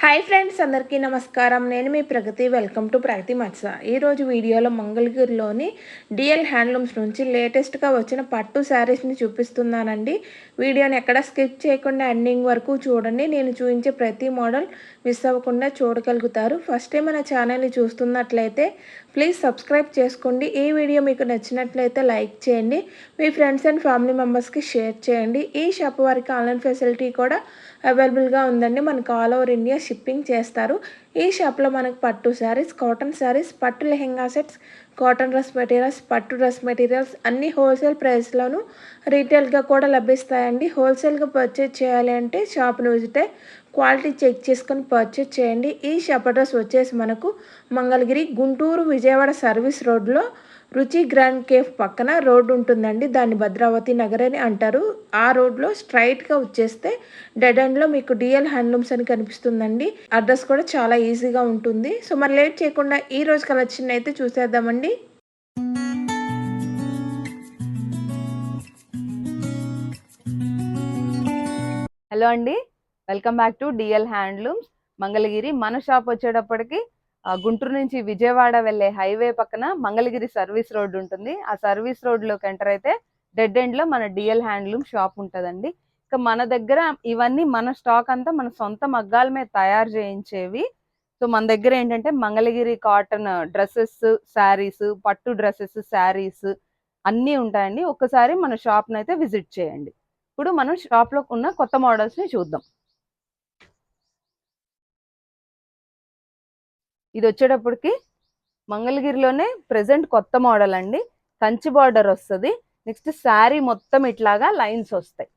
Hi friends, అందరికీ నమస్కారం. నేను మీ ప్రగతి. వెల్కమ్ టు ప్రగతి మత్స. ఈరోజు వీడియోలో మంగళగిరిలోని డిఎల్ హ్యాండ్లూమ్స్ నుంచి లేటెస్ట్గా వచ్చిన పట్టు శారీస్ని చూపిస్తున్నానండి. వీడియోని ఎక్కడ స్కిప్ చేయకుండా ఎండింగ్ వరకు చూడండి. నేను చూపించే ప్రతి మోడల్ మిస్ అవ్వకుండా చూడగలుగుతారు. ఫస్ట్ టైం మన ఛానల్ని చూస్తున్నట్లయితే ప్లీజ్ సబ్స్క్రైబ్ చేసుకోండి. ఈ వీడియో మీకు నచ్చినట్లయితే లైక్ చేయండి. మీ ఫ్రెండ్స్ అండ్ ఫ్యామిలీ మెంబర్స్కి షేర్ చేయండి. ఈ షాప్ వారికి ఆన్లైన్ ఫెసిలిటీ కూడా అవైలబుల్గా ఉందండి. మనకు ఆల్ ఓవర్ ఇండియా షిప్పింగ్ చేస్తారు. ఈ షాప్లో మనకు పట్టు శారీస్, కాటన్ శారీస్, పట్టు lehenga sets, cotton dress materials, పట్టు డ్రెస్ మెటీరియల్స్ అన్నీ హోల్సేల్ ప్రైస్లోను రీటైల్గా కూడా లభిస్తాయండి. హోల్సేల్గా పర్చేజ్ చేయాలి అంటే షాప్ను విజిట్ అయ్యి క్వాలిటీ చెక్ చేసుకొని పర్చేజ్ చేయండి. ఈ షాప్ అడ్రస్ వచ్చేసి మనకు మంగళగిరి, గుంటూరు, విజయవాడ సర్వీస్ రోడ్లో రుచి గ్రాండ్ కేఫ్ పక్కన రోడ్డు ఉంటుందండి. దాన్ని భద్రావతి నగర్ అని అంటారు. ఆ రోడ్లో స్ట్రైట్గా వచ్చేస్తే డెడ్ ఎండ్లో మీకు డిఎల్ హ్యాండ్లూమ్స్ అని కనిపిస్తుందండి. అడ్రస్ కూడా చాలా ఈజీగా ఉంటుంది. సో మరి లేట్ చేయకుండా ఈ రోజు కలెక్షన్ అయితే చూసేద్దామండి. హలో అండి, welcome back to DL handlooms Mangalagiri. మన షాప్ వచ్చేటప్పటికి గుంటూరు నుంచి విజయవాడ వెళ్ళే హైవే పక్కన మంగళగిరి సర్వీస్ రోడ్ ఉంటుంది. ఆ సర్వీస్ రోడ్లోకి ఎంటర్ అయితే డెడ్ ఎండ్లో మన డిఎల్ హ్యాండ్లూమ్ షాప్ ఉంటుందండి. ఇక మన దగ్గర ఇవన్నీ మన స్టాక్ అంతా మన సొంత మగ్గాల మీద తయారు చేయించేవి. సో మన దగ్గర ఏంటంటే మంగళగిరి కాటన్ డ్రెస్సెస్, శారీస్, పట్టు డ్రెస్సెస్, శారీస్ అన్నీ ఉంటాయండి. ఒక్కసారి మన షాప్ని అయితే విజిట్ చేయండి. ఇప్పుడు మనం షాప్లో ఉన్న కొత్త మోడల్స్ని చూద్దాం. ఇది వచ్చేటప్పటికి మంగళగిరిలోనే ప్రెసెంట్ కొత్త మోడల్ అండి. కంచి బార్డర్ వస్తుంది. నెక్స్ట్ శారీ మొత్తం ఇట్లాగా లైన్స్ వస్తాయి.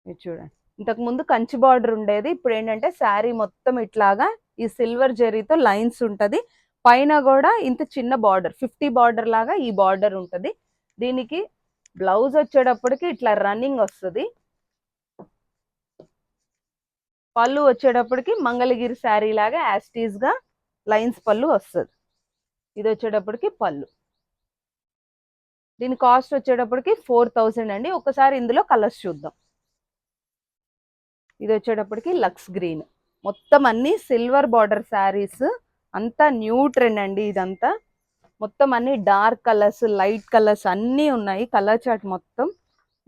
ఇది చూడండి, ఇంతకుముందు కంచి బార్డర్ ఉండేది. ఇప్పుడు ఏంటంటే శారీ మొత్తం ఇట్లాగా ఈ సిల్వర్ జరీతో లైన్స్ ఉంటుంది. పైన కూడా ఇంత చిన్న బార్డర్ 50 బార్డర్ లాగా ఈ బార్డర్ ఉంటుంది. దీనికి బ్లౌజ్ వచ్చేటప్పటికి ఇట్లా రన్నింగ్ వస్తుంది. పళ్ళు వచ్చేటప్పటికి మంగళగిరి శారీ లాగా యాస్టీస్ గా లైన్స్ పళ్ళు వస్తుంది. ఇది వచ్చేటప్పటికి పళ్ళు. దీని కాస్ట్ వచ్చేటప్పటికి 4000 అండి. ఒకసారి ఇందులో కలర్స్ చూద్దాం. ఇది వచ్చేటప్పటికి లక్స్ గ్రీన్, మొత్తం అన్ని సిల్వర్ బార్డర్ శారీస్, అంతా న్యూ ట్రెండ్ అండి. ఇదంతా మొత్తం అన్ని డార్క్ కలర్స్, లైట్ కలర్స్ అన్నీ ఉన్నాయి. కలర్ చార్ట్ మొత్తం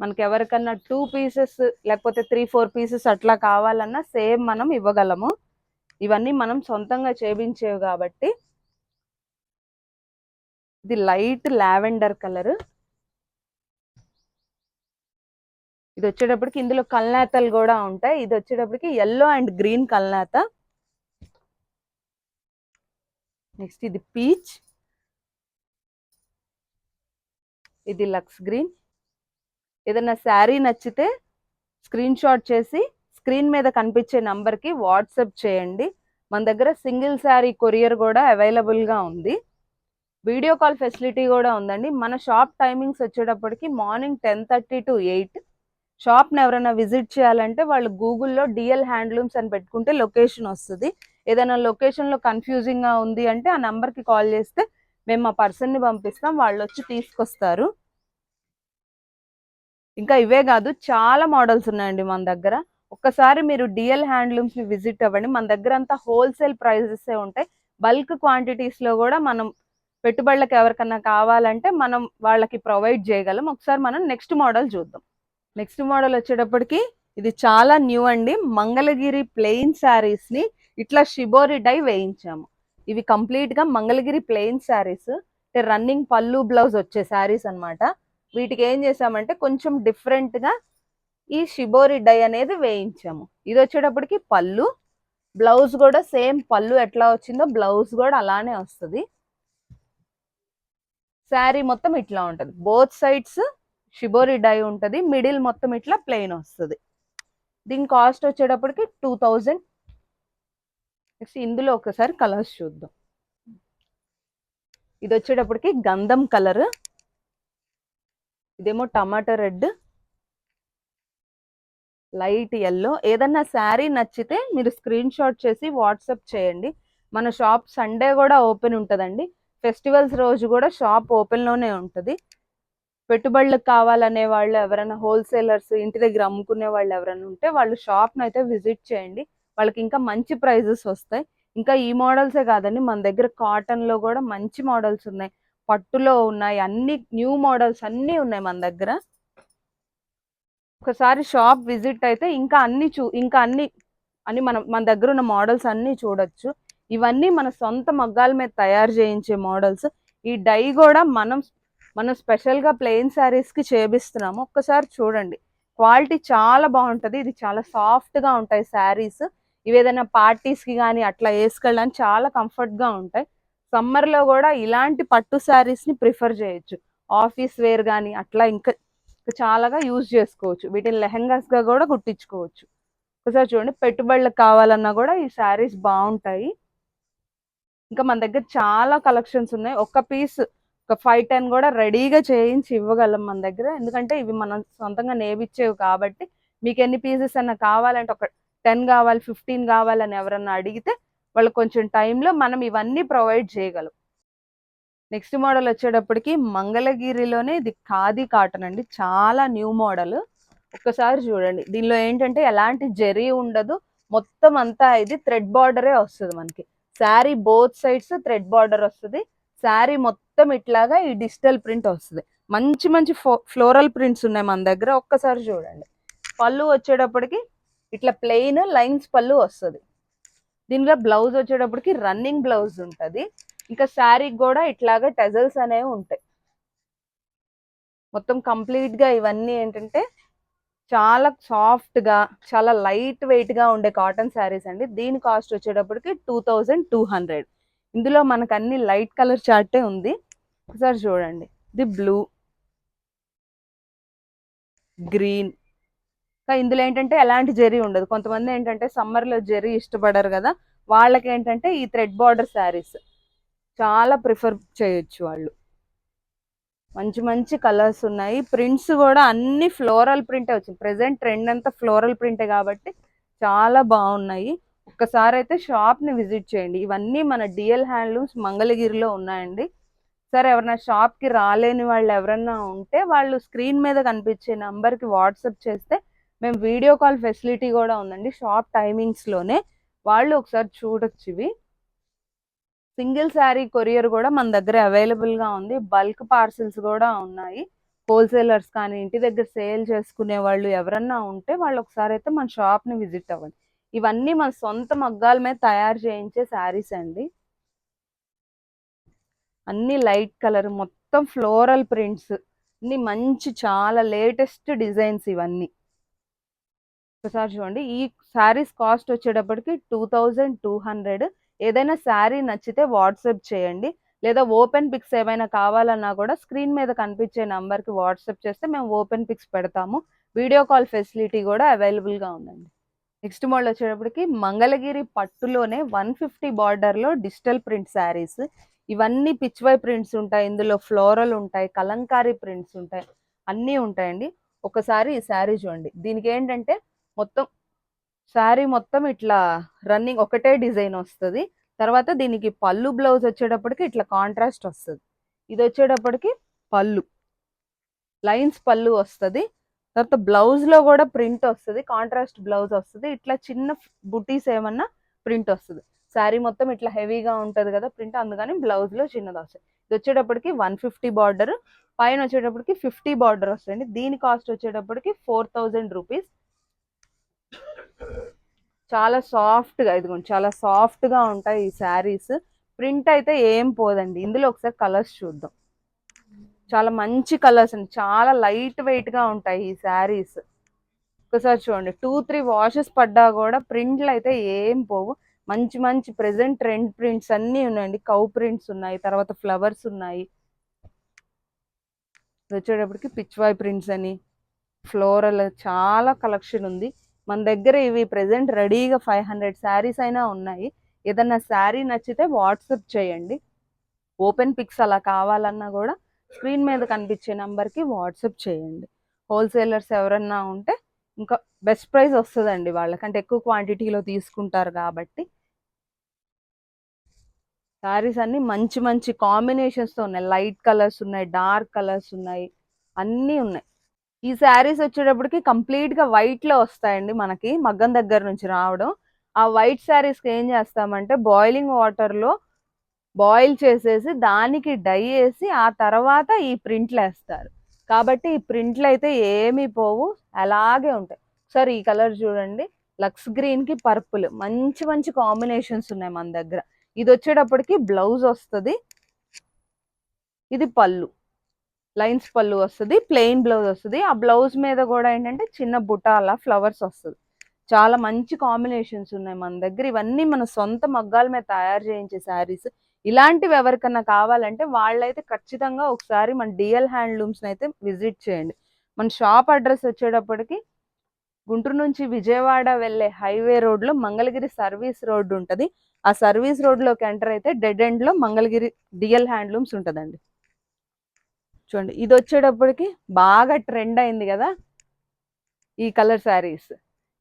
మనకి ఎవరికన్నా 2 పీసెస్ లేకపోతే 3-4 పీసెస్ అట్లా కావాలన్నా సేమ్ మనం ఇవ్వగలము. ఇవన్నీ మనం సొంతంగా చేయించేవి కాబట్టి. ఇది లైట్ లావెండర్ కలర్. ఇది వచ్చేటప్పటికి ఇందులో కల్నేతలు కూడా ఉంటాయి. ఇది వచ్చేటప్పటికి ఎల్లో అండ్ గ్రీన్ కల్నేత. నెక్స్ట్ ఇది పీచ్, ఇది లక్స్ గ్రీన్. ఏదైనా శారీ నచ్చితే స్క్రీన్ షాట్ చేసి స్క్రీన్ మీద కనిపించే నంబర్కి వాట్సాప్ చేయండి. మన దగ్గర సింగిల్ శారీ కొరియర్ కూడా అవైలబుల్గా ఉంది. వీడియో కాల్ ఫెసిలిటీ కూడా ఉందండి. మన షాప్ టైమింగ్స్ వచ్చేటప్పటికి మార్నింగ్ 10:30 to 8. షాప్ని ఎవరైనా విజిట్ చేయాలంటే వాళ్ళు గూగుల్లో డిఎల్ హ్యాండ్లూమ్స్ అని పెట్టుకుంటే లొకేషన్ వస్తుంది. ఏదైనా లొకేషన్లో కన్ఫ్యూజింగ్గా ఉంది అంటే ఆ నెంబర్కి కాల్ చేస్తే మేము మా పర్సన్ని పంపిస్తాం, వాళ్ళు వచ్చి తీసుకొస్తారు. ఇంకా ఇవే కాదు, చాలా మోడల్స్ ఉన్నాయండి మన దగ్గర. ఒక్కసారి మీరు డిఎల్ హ్యాండ్లూమ్స్ని విజిట్ అవ్వండి. మన దగ్గర అంతా హోల్సేల్ ప్రైజెసే ఉంటాయి. బల్క్ క్వాంటిటీస్లో కూడా మనం పెట్టుబడులకు ఎవరికన్నా కావాలంటే మనం వాళ్ళకి ప్రొవైడ్ చేయగలం. ఒకసారి మనం నెక్స్ట్ మోడల్ చూద్దాం. నెక్స్ట్ మోడల్ వచ్చేటప్పటికి ఇది చాలా న్యూ అండి. మంగళగిరి ప్లెయిన్ శారీస్ని ఇట్లా షిబోరి డై వేయించాము. ఇవి కంప్లీట్గా మంగళగిరి ప్లెయిన్ శారీస్, అంటే రన్నింగ్ పళ్ళు బ్లౌజ్ వచ్చే శారీస్ అనమాట. వీటికి ఏం చేసామంటే కొంచెం డిఫరెంట్గా ఈ షిబోరి డై అనేది వేయించాము. ఇది వచ్చేటప్పటికి పళ్ళు, బ్లౌజ్ కూడా సేమ్ పళ్ళు ఎట్లా వచ్చిందో బ్లౌజ్ కూడా అలానే వస్తుంది. శారీ మొత్తం ఇట్లా ఉంటుంది. బోత్ సైడ్స్ షిబోరి డై ఉంటుంది. మిడిల్ మొత్తం ఇట్లా ప్లెయిన్ వస్తుంది. దీని కాస్ట్ వచ్చేటప్పటికి 2000. నెక్స్ట్ ఇందులో ఒకసారి కలర్స్ చూద్దాం. ఇది వచ్చేటప్పటికి గంధం కలర్, ఇదేమో టమాటా రెడ్, లైట్ ఎల్లో. ఏదన్నా శారీ నచ్చితే మీరు స్క్రీన్ షాట్ చేసి వాట్సాప్ చేయండి. మన షాప్ సండే కూడా ఓపెన్ ఉంటుందండి. ఫెస్టివల్స్ రోజు కూడా షాప్ ఓపెన్లోనే ఉంటుంది. పెట్టుబడులకు కావాలనే వాళ్ళు ఎవరైనా హోల్సేలర్స్ ఇంటి దగ్గర అమ్ముకునే వాళ్ళు ఎవరైనా ఉంటే వాళ్ళు షాప్ని అయితే విజిట్ చేయండి. వాళ్ళకి ఇంకా మంచి ప్రైజెస్ వస్తాయి. ఇంకా ఈ మోడల్సే కాదండి, మన దగ్గర కాటన్లో కూడా మంచి మోడల్స్ ఉన్నాయి, పట్టులో ఉన్నాయి, అన్ని న్యూ మోడల్స్ అన్నీ ఉన్నాయి మన దగ్గర. ఒకసారి షాప్ విజిట్ అయితే ఇంకా అన్ని మన దగ్గర ఉన్న మోడల్స్ అన్నీ చూడొచ్చు. ఇవన్నీ మన సొంత మగ్గాల మీద తయారు చేయించే మోడల్స్. ఈ డై కూడా మనం స్పెషల్గా ప్లెయిన్ శారీస్కి చేపిస్తున్నాము. ఒక్కసారి చూడండి, క్వాలిటీ చాలా బాగుంటుంది. ఇది చాలా సాఫ్ట్గా ఉంటాయి శారీస్. ఇవి ఏదైనా పార్టీస్కి కానీ అట్లా వేసుకెళ్ళడానికి చాలా కంఫర్ట్గా ఉంటాయి. సమ్మర్లో కూడా ఇలాంటి పట్టు శారీస్ని ప్రిఫర్ చేయొచ్చు. ఆఫీస్ వేర్ కానీ అట్లా ఇంకా చాలాగా యూజ్ చేసుకోవచ్చు. వీటిని లెహెంగాస్గా కూడా కుట్టించుకోవచ్చు. ఒకసారి చూడండి, పెట్టుబడులకు కావాలన్నా కూడా ఈ శారీస్ బాగుంటాయి. ఇంకా మన దగ్గర చాలా కలెక్షన్స్ ఉన్నాయి. ఒక పీస్ ఒక 5-10 కూడా రెడీగా చేయించి ఇవ్వగలం మన దగ్గర. ఎందుకంటే ఇవి మనం సొంతంగా నేవిచ్చేవి కాబట్టి మీకు ఎన్ని పీసెస్ అన్నా కావాలంటే ఒక 10 కావాలి, 15 కావాలని ఎవరన్నా అడిగితే వాళ్ళు కొంచెం టైంలో మనం ఇవన్నీ ప్రొవైడ్ చేయగలం. నెక్స్ట్ మోడల్ వచ్చేటప్పటికి మంగళగిరిలోనే ఇది ఖాదీ కాటన్ అండి, చాలా న్యూ మోడల్. ఒక్కసారి చూడండి, దీనిలో ఏంటంటే ఎలాంటి జరీ ఉండదు, మొత్తం అంతా ఇది థ్రెడ్ బార్డరే వస్తుంది మనకి. Sari both sides thread border వస్తుంది. శారీ మొత్తం ఇట్లాగా ఈ డిజిటల్ ప్రింట్ వస్తుంది. మంచి మంచి ఫ్లోరల్ ప్రింట్స్ ఉన్నాయి మన దగ్గర. ఒక్కసారి చూడండి, పళ్ళు వచ్చేటప్పటికి ఇట్లా ప్లెయిన్ లైన్స్ పళ్ళు వస్తుంది. దీనిలో బ్లౌజ్ వచ్చేటప్పటికి రన్నింగ్ బ్లౌజ్ ఉంటుంది. ఇంకా శారీకి కూడా ఇట్లాగా టెజల్స్ అనేవి ఉంటాయి. మొత్తం కంప్లీట్ గా ఇవన్నీ ఏంటంటే చాలా సాఫ్ట్ గా చాలా లైట్ వెయిట్ గా ఉండే కాటన్ శారీస్ అండి. దీని కాస్ట్ వచ్చేటప్పటికి 2200. ఇందులో మనకు అన్ని లైట్ కలర్ చార్టే ఉంది. ఒకసారి చూడండి, ఇది బ్లూ, గ్రీన్. ఇందులో ఏంటంటే ఎలాంటి జరీ ఉండదు. కొంతమంది ఏంటంటే సమ్మర్ లో జరీ ఇష్టపడరు కదా, వాళ్ళకి ఏంటంటే ఈ థ్రెడ్ బార్డర్ శారీస్ చాలా ప్రిఫర్ చేయొచ్చు వాళ్ళు. మంచి మంచి కలర్స్ ఉన్నాయి. ప్రింట్స్ కూడా అన్ని ఫ్లోరల్ ప్రింటే వచ్చింది. ప్రెసెంట్ ట్రెండ్ అంతా ఫ్లోరల్ ప్రింటే కాబట్టి చాలా బాగున్నాయి. ఒక్కసారి అయితే షాప్ని విజిట్ చేయండి. ఇవన్నీ మన డిఎల్ హ్యాండ్లూమ్స్ మంగళగిరిలో ఉన్నాయండి. సరే, ఎవరైనా షాప్కి రాలేని వాళ్ళు ఎవరన్నా ఉంటే వాళ్ళు స్క్రీన్ మీద కనిపించే నంబర్కి వాట్సాప్ చేస్తే మేము వీడియో కాల్ ఫెసిలిటీ కూడా ఉందండి షాప్ టైమింగ్స్లోనే. వాళ్ళు ఒకసారి చూడొచ్చు. ఇవి సింగిల్ శారీ కొరియర్ కూడా మన దగ్గర అవైలబుల్గా ఉంది. బల్క్ పార్సిల్స్ కూడా ఉన్నాయి. హోల్సేలర్స్ కానీ ఇంటి దగ్గర సేల్ చేసుకునే వాళ్ళు ఎవరన్నా ఉంటే వాళ్ళు ఒకసారి అయితే మన షాప్ని విజిట్ అవ్వండి. ఇవన్నీ మన సొంత మగ్గాల మీద తయారు చేయించే శారీస్ అండి. అన్ని లైట్ కలర్, మొత్తం ఫ్లోరల్ ప్రింట్స్, అన్ని మంచి చాలా లేటెస్ట్ డిజైన్స్ ఇవన్నీ. ఒకసారి చూడండి, ఈ శారీస్ కాస్ట్ వచ్చేటప్పటికి 2200. ఏదైనా శారీ నచ్చితే వాట్సాప్ చేయండి, లేదా ఓపెన్ పిక్స్ ఏమైనా కావాలన్నా కూడా స్క్రీన్ మీద కనిపించే నంబర్కి వాట్సాప్ చేస్తే మేము ఓపెన్ పిక్స్ పెడతాము. వీడియో కాల్ ఫెసిలిటీ కూడా అవైలబుల్గా ఉందండి. నెక్స్ట్ మోడల్ వచ్చేటప్పటికి మంగళగిరి పట్టులోనే 150 బార్డర్లో డిజిటల్ ప్రింట్ శారీస్. ఇవన్నీ పిచ్వై ప్రింట్స్ ఉంటాయి, ఇందులో ఫ్లోరల్ ఉంటాయి, కలంకారీ ప్రింట్స్ ఉంటాయి, అన్నీ ఉంటాయండి. ఒకసారి ఈ శారీ చూడండి, దీనికి ఏంటంటే మొత్తం శారీ మొత్తం ఇట్లా రన్నింగ్ ఒకటే డిజైన్ వస్తుంది. తర్వాత దీనికి పళ్ళు బ్లౌజ్ వచ్చేటప్పటికి ఇట్లా కాంట్రాస్ట్ వస్తుంది. ఇది వచ్చేటప్పటికి పళ్ళు లైన్స్ పళ్ళు వస్తుంది. తర్వాత బ్లౌజ్ లో కూడా ప్రింట్ వస్తుంది, కాంట్రాస్ట్ బ్లౌజ్ వస్తుంది. ఇట్లా చిన్న బుటీస్ ఏమన్నా ప్రింట్ వస్తుంది. శారీ మొత్తం ఇట్లా హెవీగా ఉంటుంది కదా ప్రింట్, అందుకని బ్లౌజ్ లో చిన్నది వస్తుంది. ఇది వచ్చేటప్పటికి 150 బార్డర్, పైన వచ్చేటప్పటికి 50 బార్డర్ వస్తుంది. దీని కాస్ట్ వచ్చేటప్పటికి 4000 రూపీస్. చాలా సాఫ్ట్ గా, ఇదిగోండి చాలా సాఫ్ట్ గా ఉంటాయి ఈ శారీస్. ప్రింట్ అయితే ఏం పోదండి. ఇందులో ఒకసారి కలర్స్ చూద్దాం. చాలా మంచి కలర్స్ అండి, చాలా లైట్ వెయిట్ గా ఉంటాయి ఈ శారీస్. ఒకసారి చూడండి, 2-3 వాషెస్ పడ్డా కూడా ప్రింట్లు అయితే ఏం పోవు. మంచి మంచి ప్రెసెంట్ ట్రెండ్ ప్రింట్స్ అన్నీ ఉన్నాయండి. కౌ ప్రింట్స్ ఉన్నాయి, తర్వాత ఫ్లవర్స్ ఉన్నాయి. వచ్చేటప్పటికి పిచ్వాయ్ ప్రింట్స్ అని, ఫ్లోరల్, చాలా కలెక్షన్ ఉంది మన దగ్గర. ఇవి ప్రెసెంట్ రెడీగా 500 శారీస్ అయినా ఉన్నాయి. ఏదన్నా శారీ నచ్చితే వాట్సాప్ చేయండి. ఓపెన్ పిక్స్ అలా కావాలన్నా కూడా స్క్రీన్ మీద కనిపించే నెంబర్కి వాట్సాప్ చేయండి. హోల్సేలర్స్ ఎవరన్నా ఉంటే ఇంకా బెస్ట్ ప్రైస్ వస్తుందండి, వాళ్ళకంటే ఎక్కువ క్వాంటిటీలో తీసుకుంటారు కాబట్టి. శారీస్ అన్ని మంచి మంచి కాంబినేషన్స్తో ఉన్నాయి. లైట్ కలర్స్ ఉన్నాయి, డార్క్ కలర్స్ ఉన్నాయి, అన్నీ ఉన్నాయి. ఈ శారీస్ వచ్చేటప్పటికి కంప్లీట్గా వైట్లో వస్తాయండి, మనకి మగ్గం దగ్గర నుంచి రావడం. ఆ వైట్ శారీస్కి ఏం చేస్తామంటే బాయిలింగ్ వాటర్లో బాయిల్ చేసేసి దానికి డై వేసి ఆ తర్వాత ఈ ప్రింట్లు వేస్తారు. కాబట్టి ఈ ప్రింట్లు అయితే ఏమీ పోవు, అలాగే ఉంటాయి. ఒకసారి ఈ కలర్ చూడండి, లక్స్ గ్రీన్ కి పర్పుల్, మంచి మంచి కాంబినేషన్స్ ఉన్నాయి మన దగ్గర. ఇది వచ్చేటప్పటికి బ్లౌజ్ వస్తుంది, ఇది పళ్ళు, లైన్స్ పళ్ళు వస్తుంది, ప్లెయిన్ బ్లౌజ్ వస్తుంది. ఆ బ్లౌజ్ మీద కూడా ఏంటంటే చిన్న బుటాల ఫ్లవర్స్ వస్తుంది. చాలా మంచి కాంబినేషన్స్ ఉన్నాయి మన దగ్గర. ఇవన్నీ మన సొంత మగ్గాల మీద తయారు చేయించే శారీస్. ఇలాంటివి ఎవరికన్నా కావాలంటే వాళ్ళైతే ఖచ్చితంగా ఒకసారి మన డిఎల్ హ్యాండ్లూమ్స్ అయితే విజిట్ చేయండి. మన షాప్ అడ్రస్ వచ్చేటప్పటికి గుంటూరు నుంచి విజయవాడ వెళ్ళే హైవే రోడ్లో మంగళగిరి సర్వీస్ రోడ్ ఉంటుంది. ఆ సర్వీస్ రోడ్లోకి ఎంటర్ అయితే డెడ్ ఎండ్లో మంగళగిరి డిఎల్ హ్యాండ్లూమ్స్ ఉంటుందండి. చూడండి, ఇది వచ్చేటప్పటికి బాగా ట్రెండ్ అయింది కదా ఈ కలర్ శారీస్.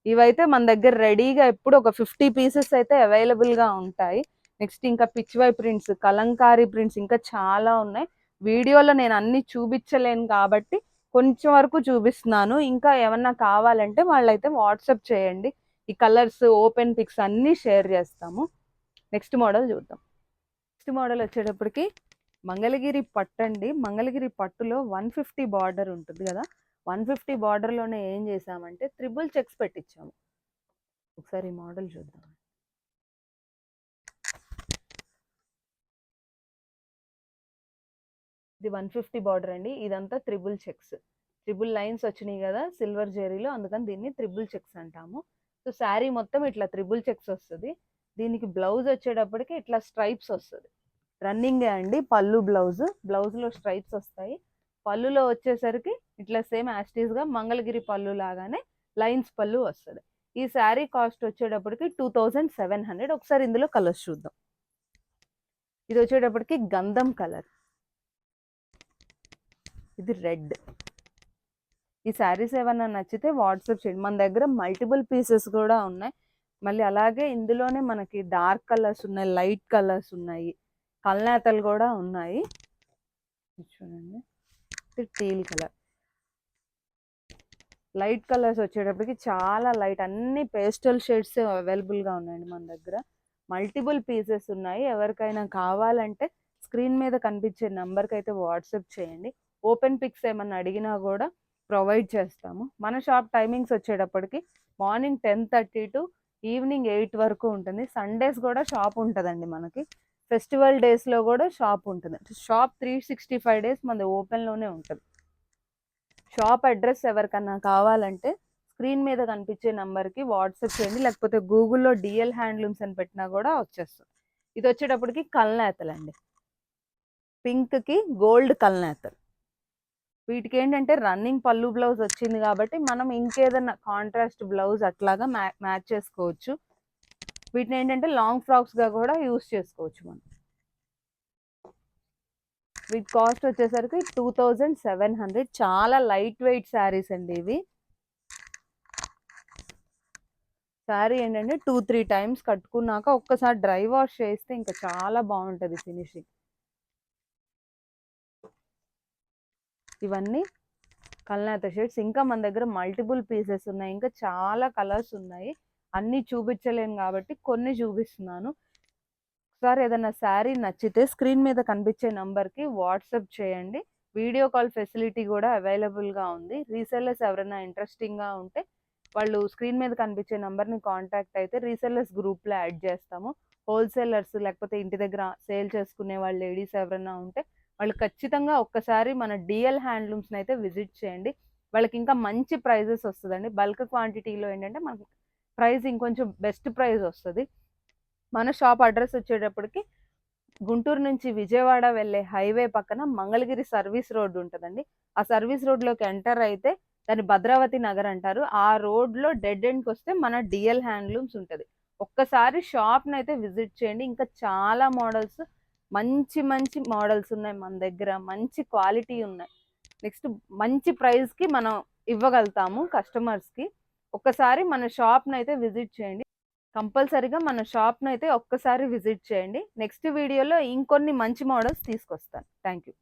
ఇవైతే మన దగ్గర రెడీగా ఎప్పుడు ఒక 50 పీసెస్ అయితే అవైలబుల్గా ఉంటాయి. నెక్స్ట్ ఇంకా పిచ్వై ప్రింట్స్, కలంకారీ ప్రింట్స్ ఇంకా చాలా ఉన్నాయి. వీడియోలో నేను అన్ని చూపించలేను కాబట్టి కొంచెం వరకు చూపిస్తున్నాను. ఇంకా ఏమన్నా కావాలంటే వాళ్ళైతే వాట్సాప్ చేయండి, ఈ కలర్స్ ఓపెన్ పిక్స్ అన్నీ షేర్ చేస్తాము. నెక్స్ట్ మోడల్ చూద్దాం. నెక్స్ట్ మోడల్ వచ్చేటప్పటికి మంగళగిరి పట్టు అండి. మంగళగిరి పట్టులో 150 బార్డర్ ఉంటుంది కదా, 150 బార్డర్లోనే ఏం చేసామంటే త్రిబుల్ చెక్స్ పెట్టించాము. ఒకసారి ఈ మోడల్ చూద్దాం. ఇది 150 బార్డర్ అండి. ఇదంతా త్రిబుల్ చెక్స్, త్రిబుల్ లైన్స్ వచ్చినాయి కదా సిల్వర్ జెరీలో, అందుకని దీన్ని త్రిబుల్ చెక్స్ అంటాము. సో శారీ మొత్తం ఇట్లా త్రిబుల్ చెక్స్ వస్తుంది. దీనికి బ్లౌజ్ వచ్చేటప్పటికి ఇట్లా స్ట్రైప్స్ వస్తుంది. రన్నింగ్ అండి పళ్ళు, బ్లౌజ్లో స్ట్రైప్స్ వస్తాయి. పళ్ళులో వచ్చేసరికి ఇట్లా సేమ్ యాస్టీస్గా మంగళగిరి పళ్ళు లాగానే లైన్స్ పళ్ళు వస్తుంది. ఈ శారీ కాస్ట్ వచ్చేటప్పటికి 2700. ఒకసారి ఇందులో కలర్స్ చూద్దాం. ఇది వచ్చేటప్పటికి గంధం కలర్, ఇది రెడ్. ఈ శారీస్ ఏమన్నా నచ్చితే వాట్సాప్ చేయండి, మన దగ్గర మల్టిపుల్ పీసెస్ కూడా ఉన్నాయి. మళ్ళీ అలాగే ఇందులోనే మనకి డార్క్ కలర్స్ ఉన్నాయి, లైట్ కలర్స్ ఉన్నాయి, కల్నేతలు కూడా ఉన్నాయి. చూడండి, ఇది టీల్ కలర్. లైట్ కలర్స్ వచ్చేటప్పటికి చాలా లైట్, అన్ని పేస్టల్ షేడ్స్ అవైలబుల్గా ఉన్నాయండి మన దగ్గర. మల్టిపుల్ పీసెస్ ఉన్నాయి. ఎవరికైనా కావాలంటే స్క్రీన్ మీద కనిపించే నెంబర్కి అయితే వాట్సాప్ చేయండి. ఓపెన్ పిక్స్ ఏమన్నా అడిగినా కూడా ప్రొవైడ్ చేస్తాము. మన షాప్ టైమింగ్స్ వచ్చేటప్పటికి మార్నింగ్ 10:30 టు ఈవినింగ్ 8 వరకు ఉంటుంది. సండేస్ కూడా షాప్ ఉంటుందండి మనకి. ఫెస్టివల్ డేస్లో కూడా షాప్ ఉంటుంది. షాప్ 365 డేస్ మనది ఓపెన్లోనే ఉంటుంది. షాప్ అడ్రస్ ఎవరికన్నా కావాలంటే స్క్రీన్ మీద కనిపించే నెంబర్కి వాట్సాప్ చేయండి, లేకపోతే గూగుల్లో డిఎల్ హ్యాండ్లూమ్స్ అని పెట్టినా కూడా వచ్చేస్తుంది. ఇది వచ్చేటప్పటికి కల్నేతలు అండి, పింక్కి గోల్డ్ కల్నేతలు. వీటికి ఏంటంటే రన్నింగ్ పళ్ళు బ్లౌజ్ వచ్చింది కాబట్టి మనం ఇంకేదన్నా కాంట్రాస్ట్ బ్లౌజ్ అట్లాగా మ్యాచ్ చేసుకోవచ్చు. వీటిని ఏంటంటే లాంగ్ ఫ్రాక్స్గా కూడా యూస్ చేసుకోవచ్చు మనం. వీటి కాస్ట్ వచ్చేసరికి 2700. చాలా లైట్ వెయిట్ శారీస్ అండి ఇవి. శారీ ఏంటంటే 2-3 టైమ్స్ కట్టుకున్నాక ఒక్కసారి డ్రై వాష్ చేస్తే ఇంకా చాలా బాగుంటుంది ఫినిషింగ్. ఇవన్నీ కల్నేత షేడ్స్. ఇంకా మన దగ్గర మల్టిపుల్ పీసెస్ ఉన్నాయి, ఇంకా చాలా కలర్స్ ఉన్నాయి. అన్నీ చూపించలేను కాబట్టి కొన్ని చూపిస్తున్నాను. ఒకసారి ఏదైనా శారీ నచ్చితే స్క్రీన్ మీద కనిపించే నంబర్కి వాట్సాప్ చేయండి. వీడియో కాల్ ఫెసిలిటీ కూడా అవైలబుల్గా ఉంది. రీసెల్లర్స్ ఎవరైనా ఇంట్రెస్టింగ్గా ఉంటే వాళ్ళు స్క్రీన్ మీద కనిపించే నెంబర్ని కాంటాక్ట్ అయితే రీసెల్లర్స్ గ్రూప్లో యాడ్ చేస్తాము. హోల్సేలర్స్ లేకపోతే ఇంటి దగ్గర సేల్ చేసుకునే వాళ్ళు లేడీస్ ఎవరైనా ఉంటే వాళ్ళు ఖచ్చితంగా ఒక్కసారి మన డిఎల్ హ్యాండ్లూమ్స్ని అయితే విజిట్ చేయండి. వాళ్ళకి ఇంకా మంచి ప్రైజెస్ వస్తుందండి. బల్క్ క్వాంటిటీలో ఏంటంటే మనకి ప్రైస్ ఇంకొంచెం బెస్ట్ ప్రైస్ వస్తుంది. మన షాప్ అడ్రస్ వచ్చేటప్పటికి గుంటూరు నుంచి విజయవాడ వెళ్ళే హైవే పక్కన మంగళగిరి సర్వీస్ రోడ్ ఉంటుందండి. ఆ సర్వీస్ రోడ్లోకి ఎంటర్ అయితే దాన్ని భద్రావతి నగర్ అంటారు. ఆ రోడ్లో డెడ్ ఎండ్కి వస్తే మన డిఎల్ హ్యాండ్లూమ్స్ ఉంటుంది. ఒక్కసారి షాప్ని అయితే విజిట్ చేయండి. ఇంకా చాలా మోడల్స్, మంచి మంచి మోడల్స్ ఉన్నాయి మన దగ్గర, మంచి క్వాలిటీ ఉన్నాయి. నెక్స్ట్ మంచి ప్రైస్కి మనం ఇవ్వగలుగుతాము కస్టమర్స్కి. ఒక్కసారి మన షాప్ని అయితే విజిట్ చేయండి. కంపల్సరీగా మన షాప్ని అయితే ఒక్కసారి విజిట్ చేయండి. నెక్స్ట్ వీడియోలో ఇంకొన్ని మంచి మోడల్స్ తీసుకొస్తాను. Thank you.